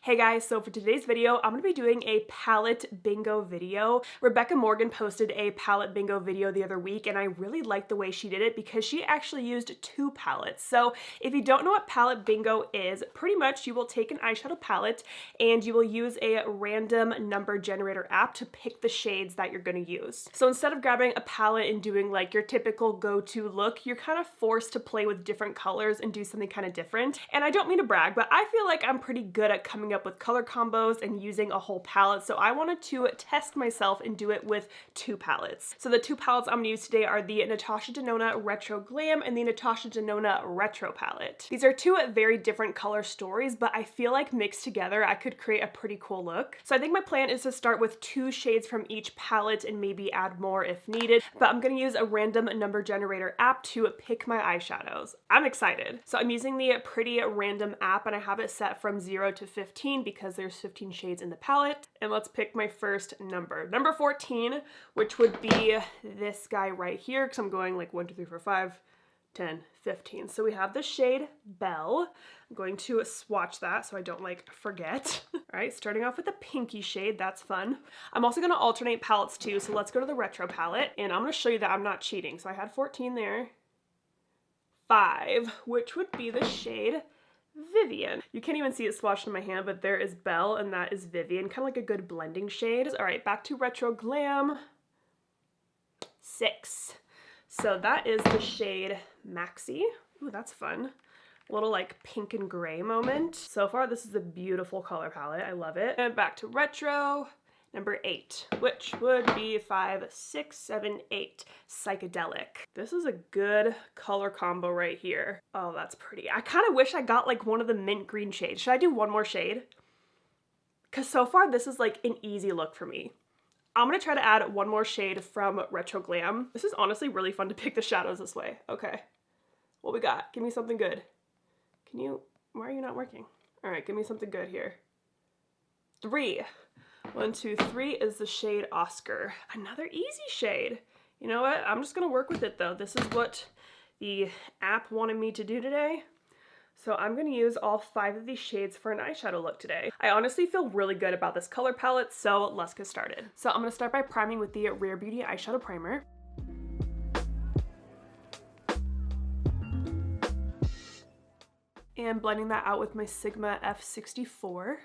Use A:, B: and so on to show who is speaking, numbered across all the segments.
A: Hey guys, so for today's video, I'm going to be doing a palette bingo video. Rebecca Morgan posted a palette bingo video the other week, and I really liked the way she did it because she actually used two palettes. So if you don't know what palette bingo is, pretty much you will take an eyeshadow palette and you will use a random number generator app to pick the shades that you're going to use. So instead of grabbing a palette and doing like your typical go-to look, you're kind of forced to play with different colors and do something kind of different. And I don't mean to brag, but I feel like I'm pretty good at coming up with color combos and using a whole palette, so I wanted to test myself and do it with two palettes. So the two palettes I'm going to use today are the Natasha Denona Retro Glam and the Natasha Denona Retro palette. These are two very different color stories, but I feel like mixed together I could create a pretty cool look. So I think my plan is to start with two shades from each palette and maybe add more if needed, but I'm going to use a random number generator app to pick my eyeshadows. I'm excited. So I'm using the Pretty Random app and I have it set from 0 to 15 because there's 15 shades in the palette. And let's pick my first number. Number 14, which would be this guy right here, because I'm going like 1, 2, 3, 4, 5, 10, 15. So we have the shade Belle. I'm going to swatch that so I don't like forget. All right, starting off with the pinky shade, that's fun. I'm also gonna alternate palettes too, so let's go to the retro palette and I'm gonna show you that I'm not cheating. So I had 14 there. 5, which would be the shade Vivian. You can't even see it swatched in my hand, but there is Belle and that is Vivian, kind of like a good blending shade. All right, back to Retro Glam. 6. So that is the shade Maxi. Ooh, that's fun. A little like pink and gray moment. So far, this is a beautiful color palette. I love it. And back to Retro. Number 8, which would be 5, 6, 7, 8, Psychedelic. This is a good color combo right here. Oh, that's pretty. I kind of wish I got like one of the mint green shades. Should I do one more shade? Because so far this is like an easy look for me. I'm going to try to add one more shade from Retro Glam. This is honestly really fun to pick the shadows this way. Okay, what we got? Give me something good. Why are you not working? All right, give me something good here. 3. 1, 2, 3 is the shade Oscar. Another easy shade. You know what? I'm just gonna work with it though. This is what the app wanted me to do today. So I'm gonna use all 5 of these shades for an eyeshadow look today. I honestly feel really good about this color palette, so let's get started. So I'm gonna start by priming with the Rare Beauty eyeshadow primer. And blending that out with my Sigma F64.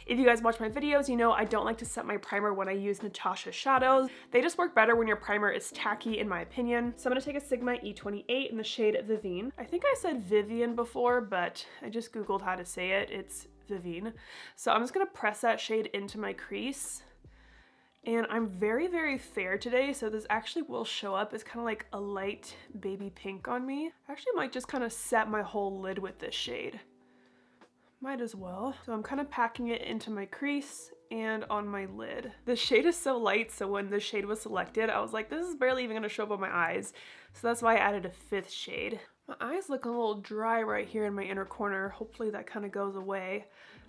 A: If you guys watch my videos, you know I don't like to set my primer when I use Natasha shadows. They just work better when your primer is tacky, in my opinion. So I'm gonna take a Sigma E28 in the shade Vivian. I think I said Vivian before, but I just Googled how to say it. It's Vivian. So I'm just gonna press that shade into my crease. And I'm very, very fair today, so this actually will show up as kind of like a light baby pink on me. I actually might just kind of set my whole lid with this shade. Might as well. So I'm kind of packing it into my crease and on my lid. The shade is so light, so when the shade was selected, I was like, this is barely even gonna show up on my eyes. So that's why I added a 5th shade. My eyes look a little dry right here in my inner corner. Hopefully that kind of goes away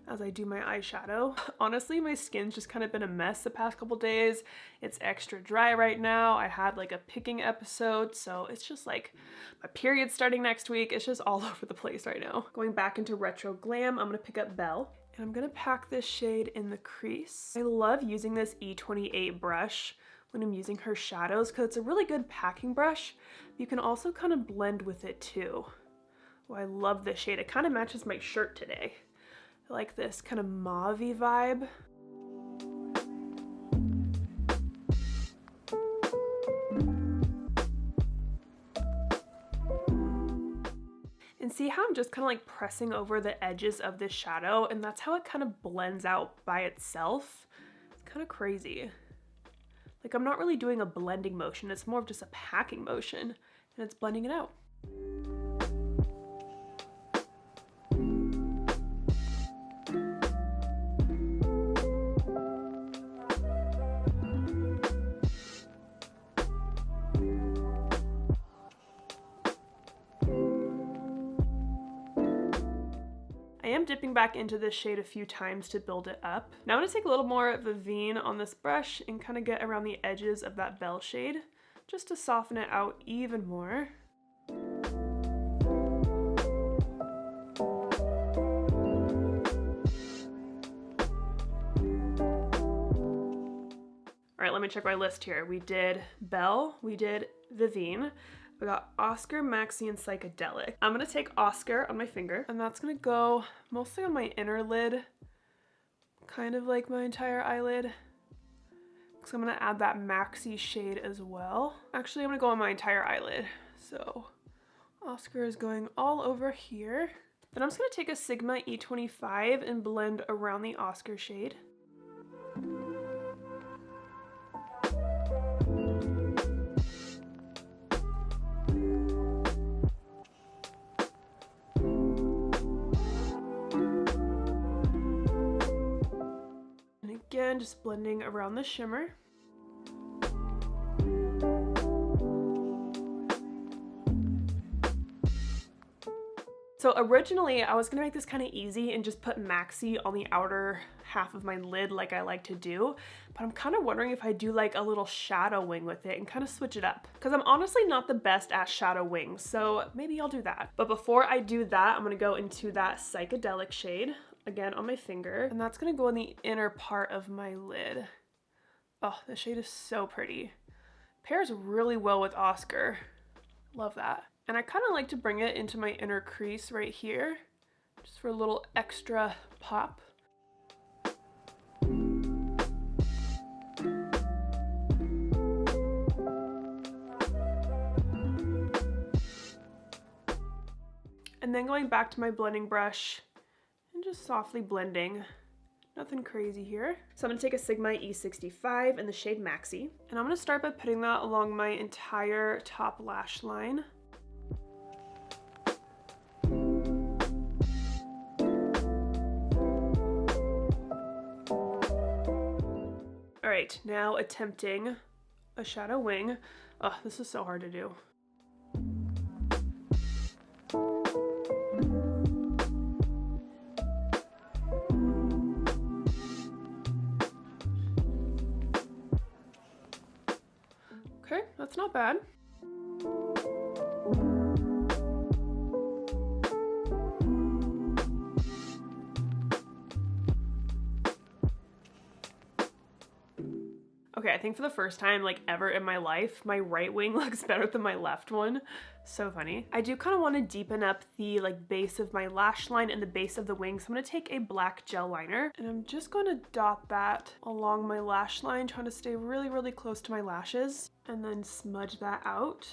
A: as I do my eyeshadow. Honestly, my skin's just kind of been a mess the past couple days. It's extra dry right now. I had like a picking episode, so it's just like my period's starting next week. It's just all over the place right now. Going back into Retro Glam, I'm gonna pick up Belle. And I'm gonna pack this shade in the crease. I love using this E28 brush when I'm using her shadows because it's a really good packing brush. You can also kind of blend with it too. Oh, I love this shade. It kind of matches my shirt today. I like this kind of mauve-y vibe. And see how I'm just kind of like pressing over the edges of this shadow, and that's how it kind of blends out by itself. It's kind of crazy. Like I'm not really doing a blending motion, it's more of just a packing motion, and it's blending it out. I am dipping back into this shade a few times to build it up. Now I'm gonna take a little more Vivian on this brush and kind of get around the edges of that Belle shade. just to soften it out even more. All right, let me check my list here. We did Belle, we did Vivienne, we got Oscar, Maxi, and Psychedelic. I'm gonna take Oscar on my finger, and that's gonna go mostly on my inner lid, kind of like my entire eyelid. So I'm gonna add that Maxi shade as well. Actually, I'm gonna go on my entire eyelid. So Oscar is going all over here. Then I'm just gonna take a Sigma E25 and blend around the Oscar shade. Again, just blending around the shimmer. So originally I was gonna make this kind of easy and just put Maxi on the outer half of my lid like I like to do, but I'm kind of wondering if I do like a little shadow wing with it and kind of switch it up, because I'm honestly not the best at shadow wings, so maybe I'll do that. But before I do that, I'm gonna go into that Psychedelic shade again on my finger, and that's gonna go in the inner part of my lid. Oh, the shade is so pretty. Pairs really well with Oscar. Love that. And I kind of like to bring it into my inner crease right here, just for a little extra pop. And then going back to my blending brush and just softly blending. Nothing crazy here. So I'm gonna take a Sigma E65 in the shade Maxi, and I'm gonna start by putting that along my entire top lash line. All right, now attempting a shadow wing. Oh, this is so hard to do. Okay, that's not bad. Okay, I think for the first time like ever in my life, my right wing looks better than my left one. So funny. I do kind of want to deepen up the like base of my lash line and the base of the wing. So I'm going to take a black gel liner and I'm just going to dot that along my lash line, trying to stay really, really close to my lashes, and then smudge that out.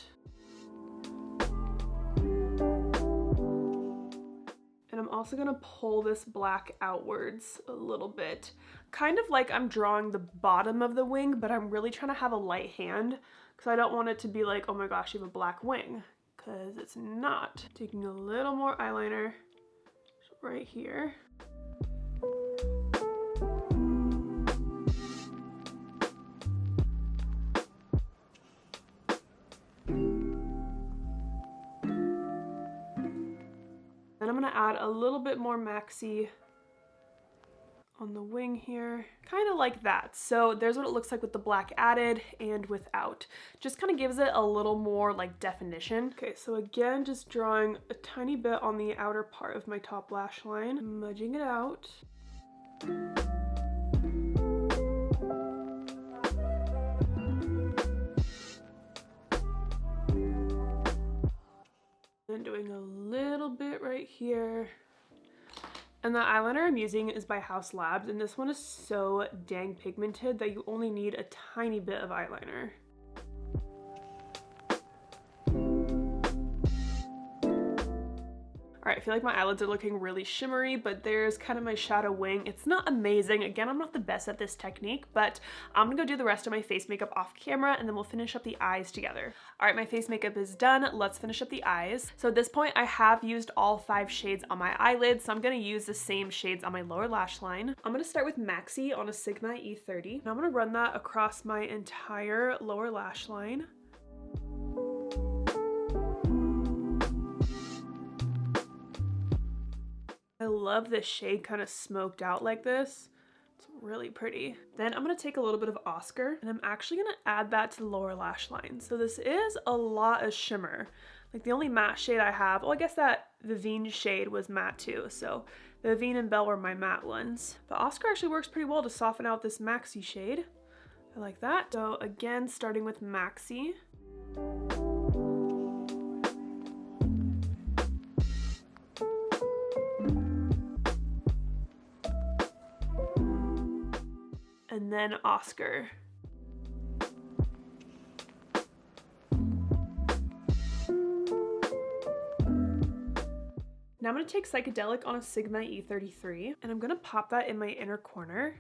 A: And I'm also gonna pull this black outwards a little bit. Kind of like I'm drawing the bottom of the wing, but I'm really trying to have a light hand because I don't want it to be like, oh my gosh, you have a black wing, because it's not. Taking a little more eyeliner right here. Then I'm gonna add a little bit more Maxi on the wing here, kind of like that. So there's what it looks like with the black added and without. Just kind of gives it a little more like definition. Okay, so again, just drawing a tiny bit on the outer part of my top lash line, smudging it out. And doing a little bit right here. And the eyeliner I'm using is by Haus Labs, and this one is so dang pigmented that you only need a tiny bit of eyeliner. All right, I feel like my eyelids are looking really shimmery, but there's kind of my shadow wing. It's not amazing. Again, I'm not the best at this technique, but I'm gonna go do the rest of my face makeup off camera, and then we'll finish up the eyes together. All right, my face makeup is done. Let's finish up the eyes. So at this point, I have used all 5 shades on my eyelids, so I'm gonna use the same shades on my lower lash line. I'm gonna start with Maxi on a Sigma E30, and I'm gonna run that across my entire lower lash line. I love this shade kind of smoked out like this. It's really pretty. Then I'm gonna take a little bit of Oscar and I'm actually gonna add that to the lower lash line. So this is a lot of shimmer. Like the only matte shade I have, oh, I guess that Vivine shade was matte too. So Vivine and Belle were my matte ones. But Oscar actually works pretty well to soften out this Maxi shade. I like that. So again, starting with Maxi. And then Oscar. Now I'm going to take Psychedelic on a Sigma E33 and I'm going to pop that in my inner corner.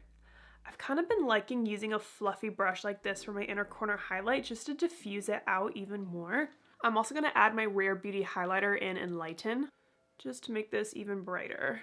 A: I've kind of been liking using a fluffy brush like this for my inner corner highlight just to diffuse it out even more. I'm also going to add my Rare Beauty highlighter in Enlighten just to make this even brighter.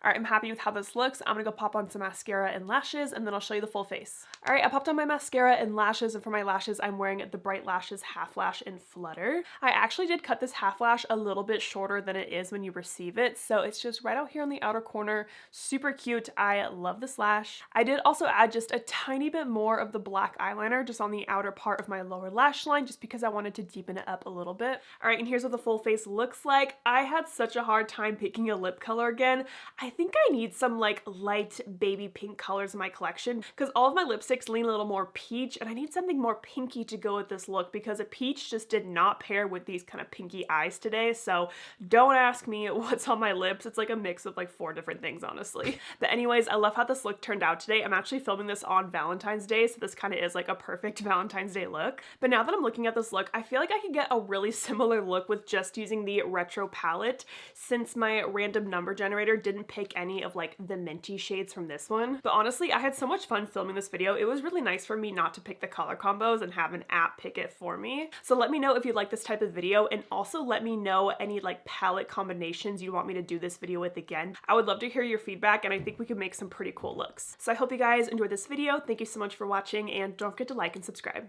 A: All right, I'm happy with how this looks. I'm gonna go pop on some mascara and lashes and then I'll show you the full face. All right, I popped on my mascara and lashes, and for my lashes, I'm wearing the Bright Lashes Half Lash in Flutter. I actually did cut this half lash a little bit shorter than it is when you receive it, so it's just right out here on the outer corner. Super cute. I love this lash. I did also add just a tiny bit more of the black eyeliner just on the outer part of my lower lash line just because I wanted to deepen it up a little bit. All right, and here's what the full face looks like. I had such a hard time picking a lip color again. I think I need some like light baby pink colors in my collection because all of my lipsticks lean a little more peach and I need something more pinky to go with this look because a peach just did not pair with these kind of pinky eyes today. So don't ask me what's on my lips. It's like a mix of like 4 different things, honestly. But anyways, I love how this look turned out today. I'm actually filming this on Valentine's Day, so this kind of is like a perfect Valentine's Day look. But now that I'm looking at this look, I feel like I could get a really similar look with just using the retro palette since my random number generator didn't pick any of like the minty shades from this one. But honestly, I had so much fun filming this video. It was really nice for me not to pick the color combos and have an app pick it for me. So let me know if you like this type of video, and also let me know any like palette combinations you want me to do this video with again. I would love to hear your feedback, and I think we could make some pretty cool looks. So I hope you guys enjoyed this video. Thank you so much for watching, and don't forget to like and subscribe.